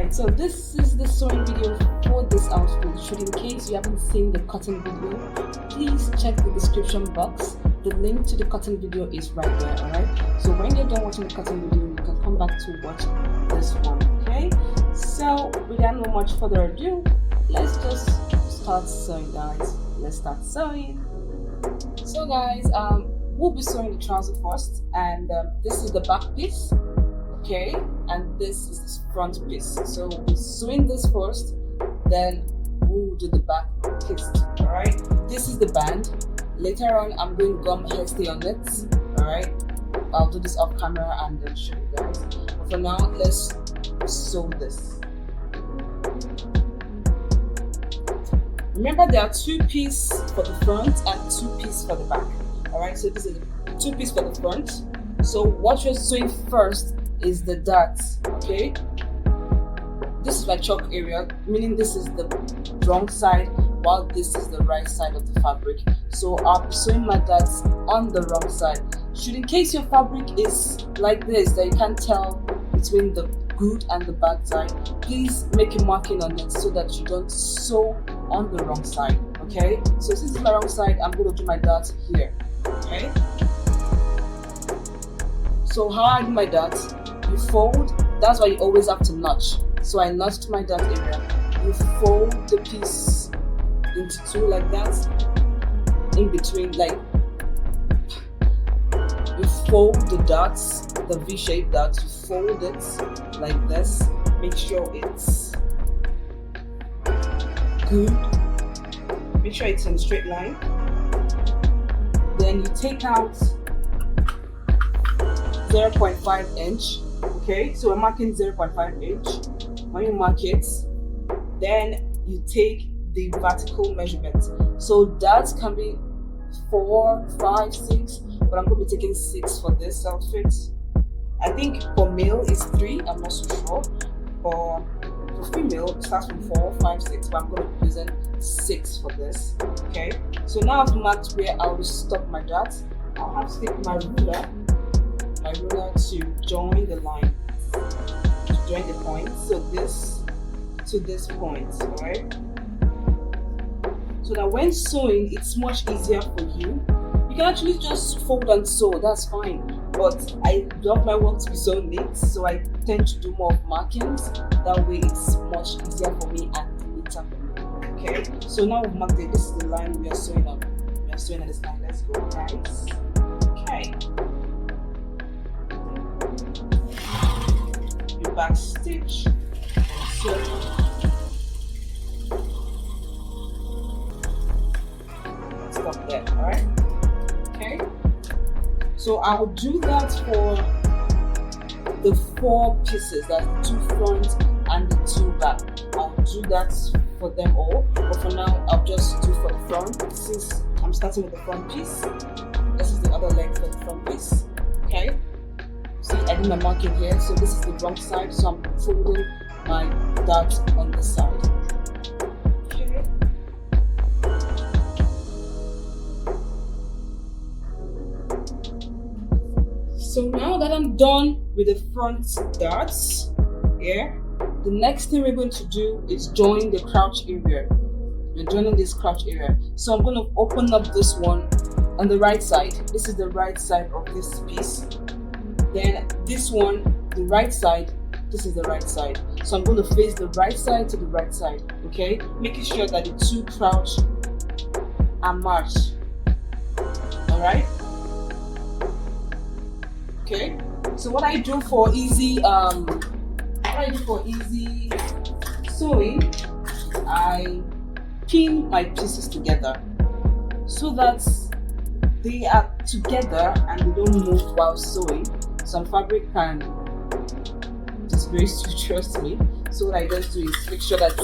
Alright, so this is the sewing video for this outfit. Should in case you haven't seen the cotton video, please check the description box. The link to the cotton video is right there. Alright, so when you're done watching the cotton video, you can come back to watch this one. Okay, so without no much further ado, let's just start sewing, guys. Let's start sewing. So guys, we'll be sewing the trouser first, and this is the back piece. Okay, and this is the front piece. So we're sewing this first, then we'll do the back piece. All right, this is the band. Later on, I'm going to gum hairstay on it. All right, I'll do this off camera and then show you guys. But for now, let's sew this. Remember, there are 2 pieces for the front and 2 pieces for the back. All right, so this is the 2 pieces for the front. So what you're sewing first is the darts. Okay, this is my chalk area, meaning this is the wrong side while this is the right side of the fabric. So I'll be sewing my darts on the wrong side. Should in case your fabric is like this, that you can't tell between the good and the bad side, please make a marking on it so that you don't sew on the wrong side. Okay, so since it's my wrong side, I'm going to do my darts here. Okay, so how I do my darts: you fold, that's why you always have to notch. So I notched my dart area. You fold the piece into 2 like that, in between, like you fold the darts, the V-shaped darts, you fold it like this. Make sure it's good. Make sure it's in a straight line. Then you take out 0.5 inch. Okay, so we're marking 0.5 inch. When you mark it, then you take the vertical measurement. So that can be 4, 5, 6, but I'm going to be taking 6 for this outfit. I think for male is 3, I'm not so sure. For female, it starts from 4, 5, 6, but I'm going to be using 6 for this. Okay, so now I've marked where I will stop my dart. I'll have to take my ruler to join the line, to join the point. So this to this point, alright? So that when sewing, it's much easier for you. You can actually just fold and sew, that's fine. But I love my work to be so neat, so I tend to do more of markings. That way it's much easier for me and neater for me. Okay, so now we've marked it. This is the line we are sewing on. We are sewing on this line. Let's go, guys. Okay. Your back stitch. So stop there, alright? Okay. So I'll do that for the 4 pieces, that's the 2 front and the 2 back. I'll do that for them all, but for now I'll just do for the front, since I'm starting with the front piece. This is the other leg for the front piece. Okay, see, I did my marking here, so this is the wrong side, so I'm folding my dart on this side. Okay. So now that I'm done with the front darts here, the next thing we're going to do is join the crouch area. We're joining this crouch area. So I'm going to open up this one on the right side. This is the right side of this piece. Then this one, the right side, this is the right side. So I'm going to face the right side to the right side, okay? Making sure that the 2 crouch are matched. Alright? Okay, so what I do for easy sewing, I pin my pieces together so that they are together and they don't move while sewing. Some fabric can disgrace you, trust me. So what I just do is make sure that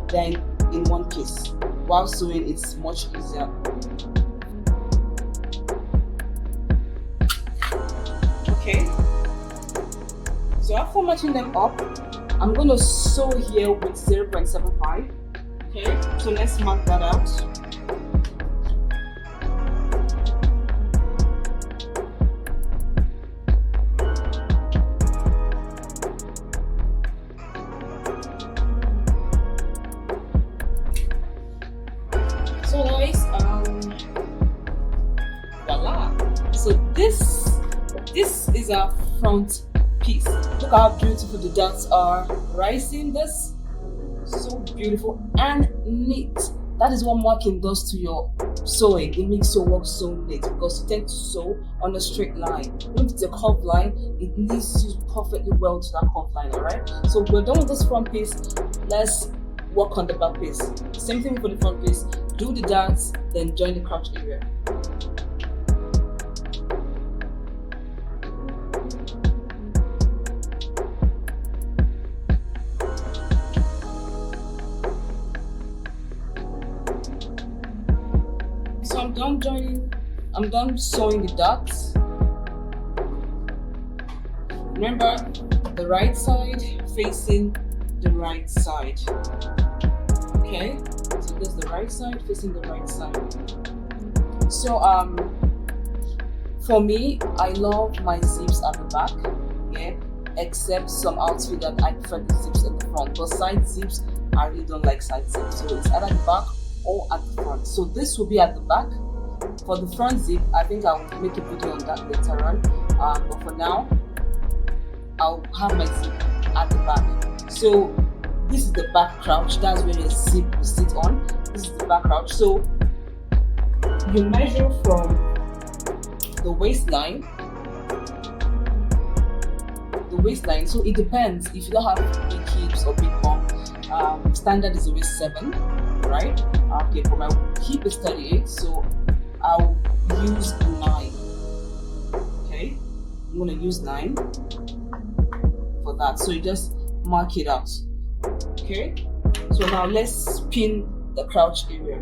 they're in one piece. While sewing, it's much easier. Okay, so after matching them up, I'm going to sew here with 0.75. Okay, so let's mark that out. is our front piece. Look how beautiful the dots are. Right, seeing this? So beautiful and neat. That is what marking does to your sewing. It makes your work so neat because you tend to sew on a straight line. If it's a curved line, it leads you perfectly well to that curved line. Alright, so we're done with this front piece. Let's work on the back piece. Same thing for the front piece. Do the dance, then join the crotch area. So I'm done sewing the dots. Remember, the right side facing the right side. Okay, so this is the right side facing the right side. So for me, I love my zips at the back, yeah, except some outfits that I prefer the zips at the front. But side zips, I really don't like side zips, so it's either at the back or at the front. So this will be at the back. For the front zip, I think I'll make a video on that later on. But for now, I'll have my zip at the back. So this is the back crouch. That's where the zip will sit on. This is the back crouch. So you measure from the waistline. So it depends. If you don't have big hips or big bum, standard is always 7, right? Okay, for my hip is 38, so I'll use 9. Okay, I'm gonna use 9 for that. So you just mark it out. Okay, so now let's pin the crouch area.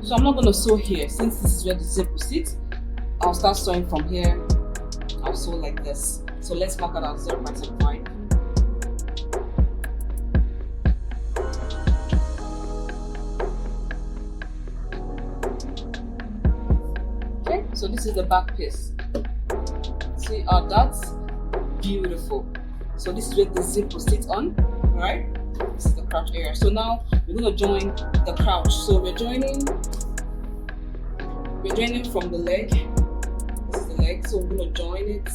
So I'm not going to sew here since this is where the zip will sit. I'll start sewing from here. I'll sew like this. So let's mark out our 0.75. Okay, so this is the back piece. See our dots? Beautiful. So this is where the zip will sit on, right? This is the crouch area. So now we're going to join the crouch. So we're joining from the leg. This is the leg. So we're going to join it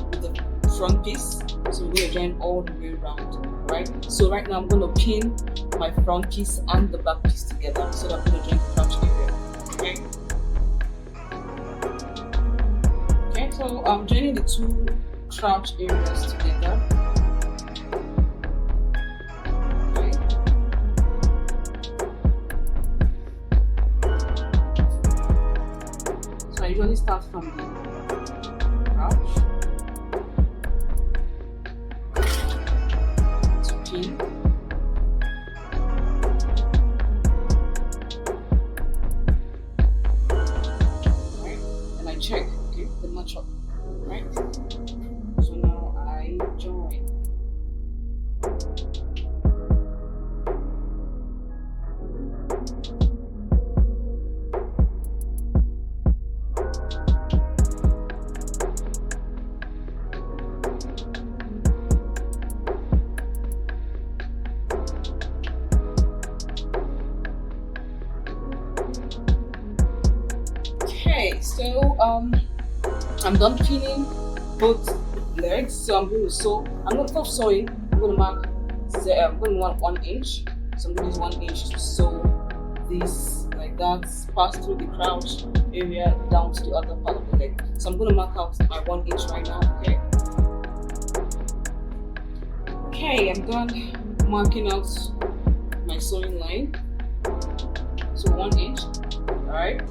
with the front piece. So we're going to join all the way around, right? So right now I'm going to pin my front piece and the back piece together so that I'm going to join the crouch area. Okay. Okay. So I'm joining the two crouch areas together. I usually start from the crouch to pin, right? And I check, okay, the match up, right? So now I join. Okay, so I'm done pinning both legs. So I'm going to sew. I'm going to stop sewing. I'm going to mark. I'm going to want 1 inch. So I'm going to use 1 inch to sew this like that, pass through the crouch area down to the other part of the leg. So I'm going to mark out my 1 inch right now. Okay. Okay, I'm done marking out my sewing line. So 1 inch. All right.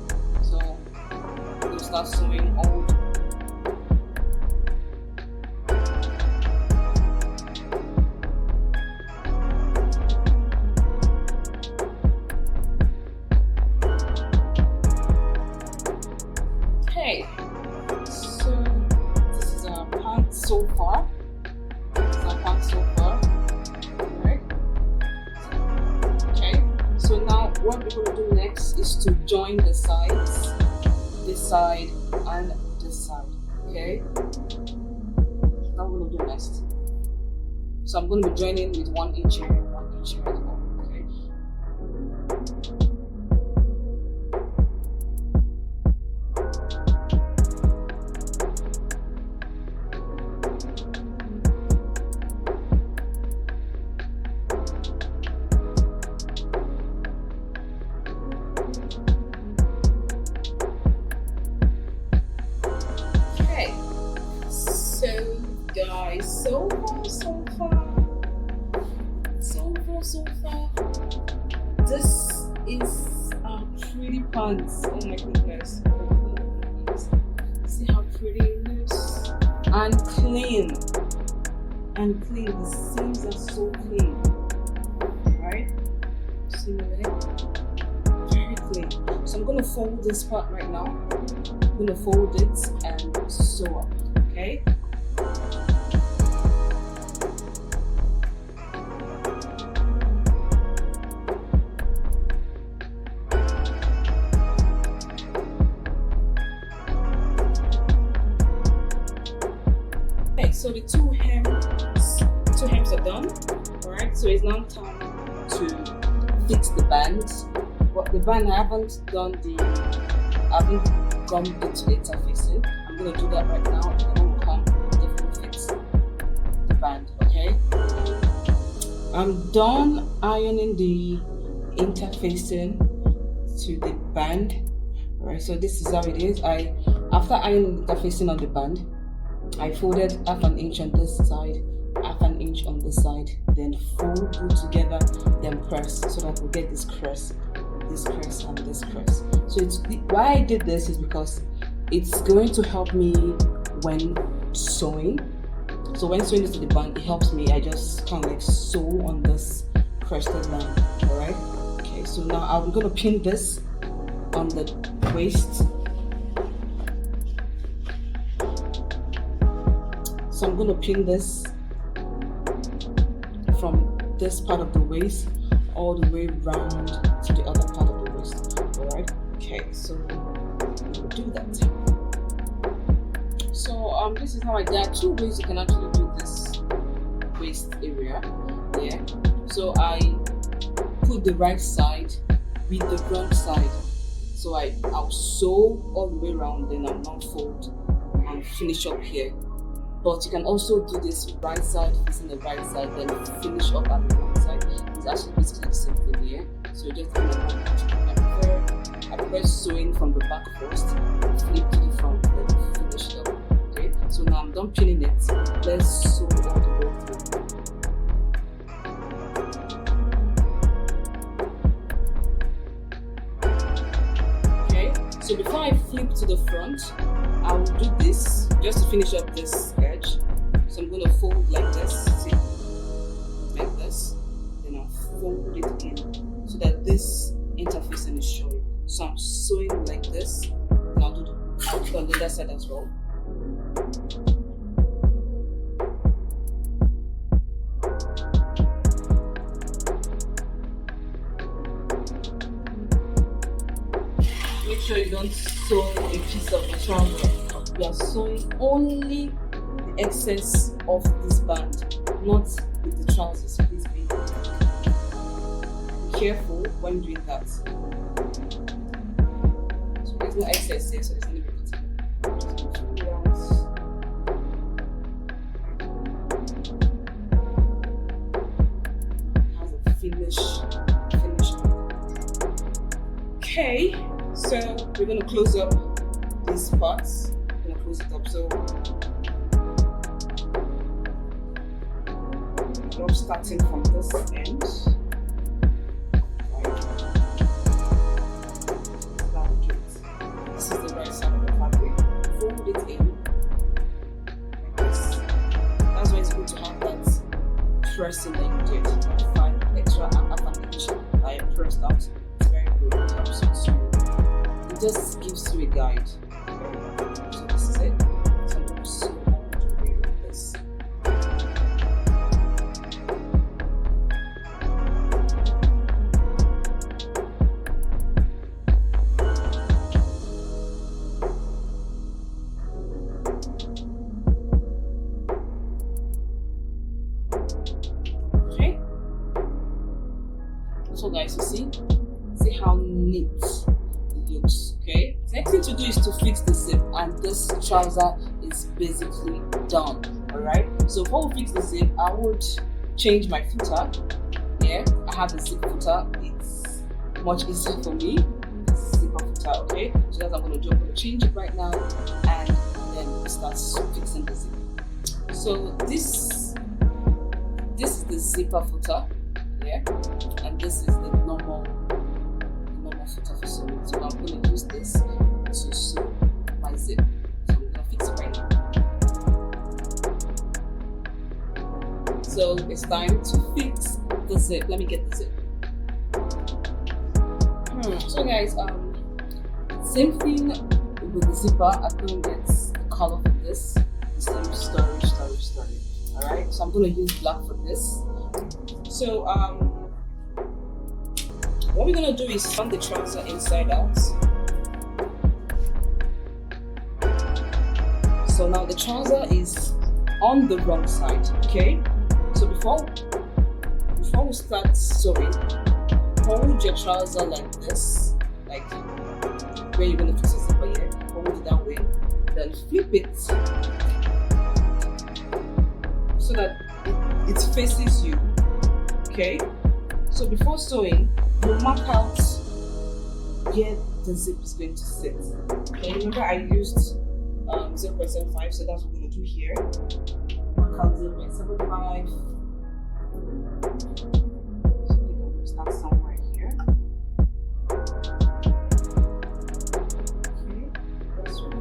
So I'm going to start sewing all. Okay, so this is our pant so far. Alright. Okay, so now what we're going to do next is to join the sides, this side and this side. Okay, that's what we're going to do next. So I'm going to be joining with 1 inch here and 1 inch here as well. Okay, Guys, so far, this is our pretty pants. Oh my goodness, see how pretty it is, and clean. The seams are so clean, right? See my leg, very clean. So I'm gonna fold this part right now. I'm gonna fold it and sew up. Okay. So the two hems are done. Alright, so it's now time to fix the bands. But the band I haven't gone into the interfacing. I'm gonna do that right now, and then we'll come definitely fix the band, okay? I'm done ironing the interfacing to the band. Alright, so this is how it is. After ironing the interfacing on the band, I folded half an inch on this side, half an inch on this side, then fold, glue together, then press, so that we get this crest, and this crest. So why I did this is because it's going to help me when sewing. So when sewing this to the band, it helps me. I just kind of like sew on this crested line. All right. Okay. So now I'm gonna pin this on the waist. So I'm going to pin this from this part of the waist all the way round to the other part of the waist. Alright? Okay, so we'll do that. So this is how there are two ways you can actually do this waist area. Yeah. So I put the right side with the wrong side. So I'll sew all the way around, then I'll now fold and finish up here. But you can also do this right side facing the right side, then finish up at the wrong side. It's actually basically the same thing here. So you just I prefer sewing from the back first, flip to the front, then finish up. Okay. So now I'm done pinning it. Let's sew all the way through. Okay. So before I flip to the front, I will do this just to finish up this edge. So I'm going to fold like this, see, like this. Then I'll fold it in so that this interfacing is showing. So I'm sewing like this. And I'll do the on the other side as well. Make sure you don't sew a piece of the trouser. You are sewing only the excess of this band, not with the trousers. Please be careful when doing that. So there's no excess here, so it's going to be has a finish. Okay, so we're going to close up these parts. Close it up. So I'm starting from this end. Right. This is the right side of the fabric. Fold it in like this. That's why it's good to have that pressing that you did. 5 extra half an inch that I pressed out. It's very good. It helps you to. It just gives you a guide. So this is it. So I'm going to sew all the way like this. Okay. So guys, you see, neat it looks. Okay, the next thing to do is to fix the zip, and this trouser is basically done. All right, so before we fix the zip, I would change my footer. Yeah, I have the zip footer. It's much easier for me. Zipper footer. Okay, so that's what I'm going to do. I'm going to change it right now, and then we'll start fixing the zip. So this is the zipper footer, yeah, and this is the normal footer for sewing. So I'm going to use this to sew my zip. So I'm going to fix it right now. So it's time to fix the zip. Let me get the zip. So guys, same thing with the zipper. I couldn't get the color for this. Same story. Alright, so I'm going to use black for this. So what we're going to do is turn the trouser inside out. So now the trouser is on the wrong side. Okay, so before we start sewing, hold your trouser like this, like where you're going to fix the zipper here. Hold it that way, then flip it so that it faces you. Okay, so before sewing, you mark out where the zip is going to sit. Okay, remember I used 0.75, so that's what we're going to do here. Mark out 0.75. So we're going to start somewhere here. Okay, that's right.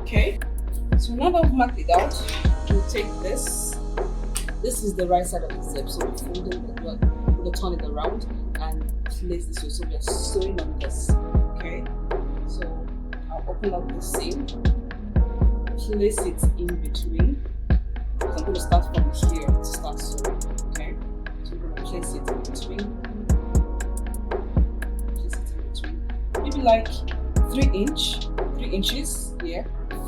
Okay, so now that we've marked it out, we'll take this. This is the right side of the zip, so we're folding it, we're going to turn it around and place this way. So we are sewing on this. Okay, so I'll open up the seam, place it in between. I'm going to start from here to start sewing. Okay, so we're going to place it in between. Place it in between. Maybe like 3 inches, yeah,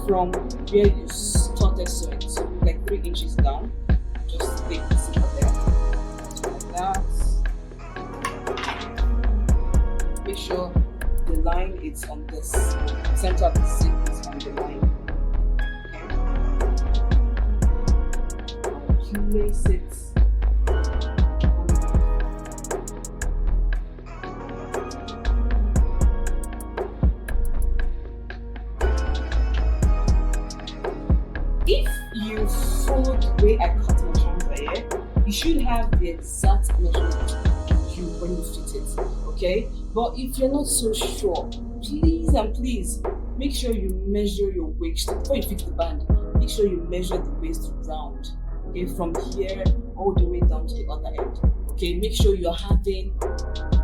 from where you started sewing. So like 3 inches down. Just take the zipper there, like that. Make sure the line is on this center of the zip is on the line. Okay. Place it. If you follow the way I cut my trouser here, you should have the exact measurement when you fit it, okay? But if you're not so sure, please make sure you measure your waist before you fix the band. Make sure you measure the waist round, okay, from here all the way down to the other end. Okay, make sure you're having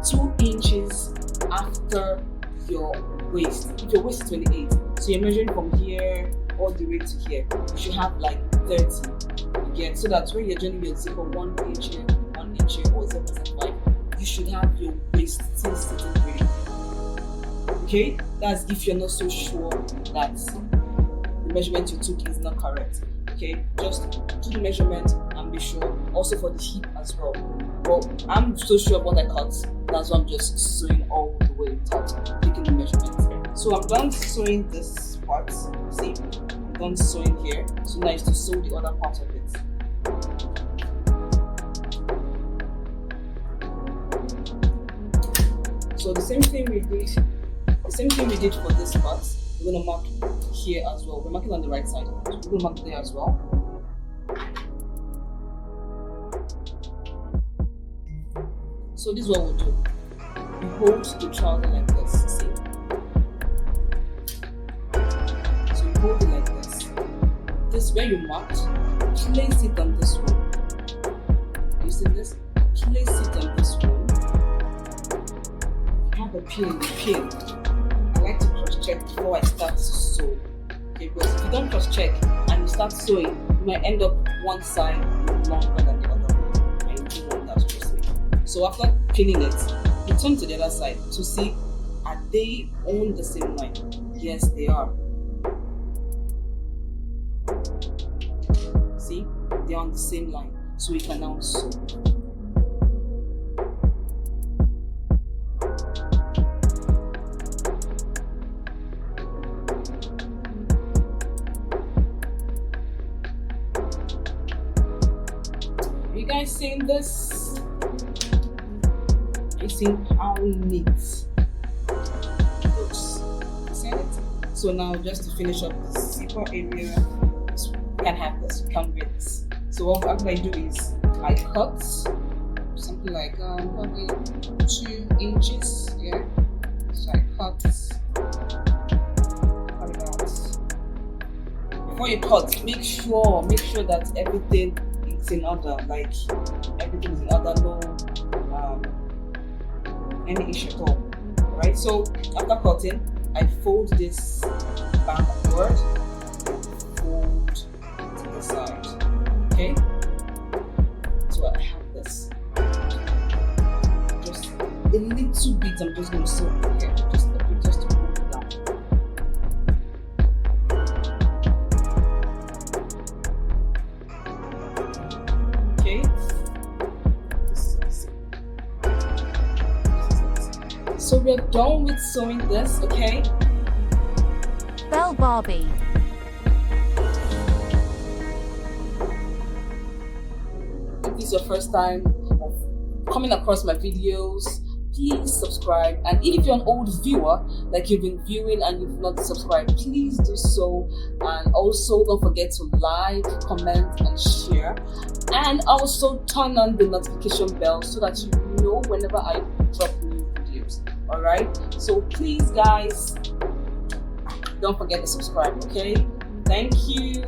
2 inches after your waist. If your waist is 28, so you're measuring from here all the way to here, you should have like 30 again, so that when you're joining your zipper 1 inch here, 1 inch here, or 0.5, you should have your waist still sitting very. Okay, that's if you're not so sure that the measurement you took is not correct. Okay, just do the measurement and be sure. Also for the hip as well. But I'm so sure of what I cut, that's why I'm just sewing all the way without taking the measurement. So I'm done sewing this part. See, I'm done sewing here. So now is to sew the other part of it. So the same thing we did for this part. We're gonna mark here as well. We're marking on the right side, so we're gonna mark there as well. So this is what we'll do. We hold the trouser like this. See? So you hold it like this. This where you marked, place it on this one. You see this? Place it on this one. You have a pin. I like to cross-check before I start to sew. Okay, because if you don't cross-check and you start sewing, you might end up one side longer than the other one, and you don't want that, trust me. So after pinning it, you turn to the other side to see, are they on the same line? Yes, they are. they're on the same line, so we can now sew. Are you guys seeing this? Are you seeing how neat it looks? See it? So now, just to finish up the zipper area, you can have this, you can wear this. So what I do is I cut something like probably 2 inches. Yeah. So I cut it out. Before you cut, make sure that everything is in order. Like everything is in order, no any issue at all. Right. So after cutting, I fold this backward, fold to the side. Okay, so I have this. Just a little bit. I'm just going to sew it here, just a bit, just to hold it down. Okay. So we're done with sewing this. Okay. Belle Barbie. If this is your first time of coming across my videos, please subscribe. And if you're an old viewer, like you've been viewing and you've not subscribed, please do so. And also don't forget to like, comment and share, and also turn on the notification bell so that you know whenever I drop new videos. All right, so please guys, don't forget to subscribe. Okay, thank you.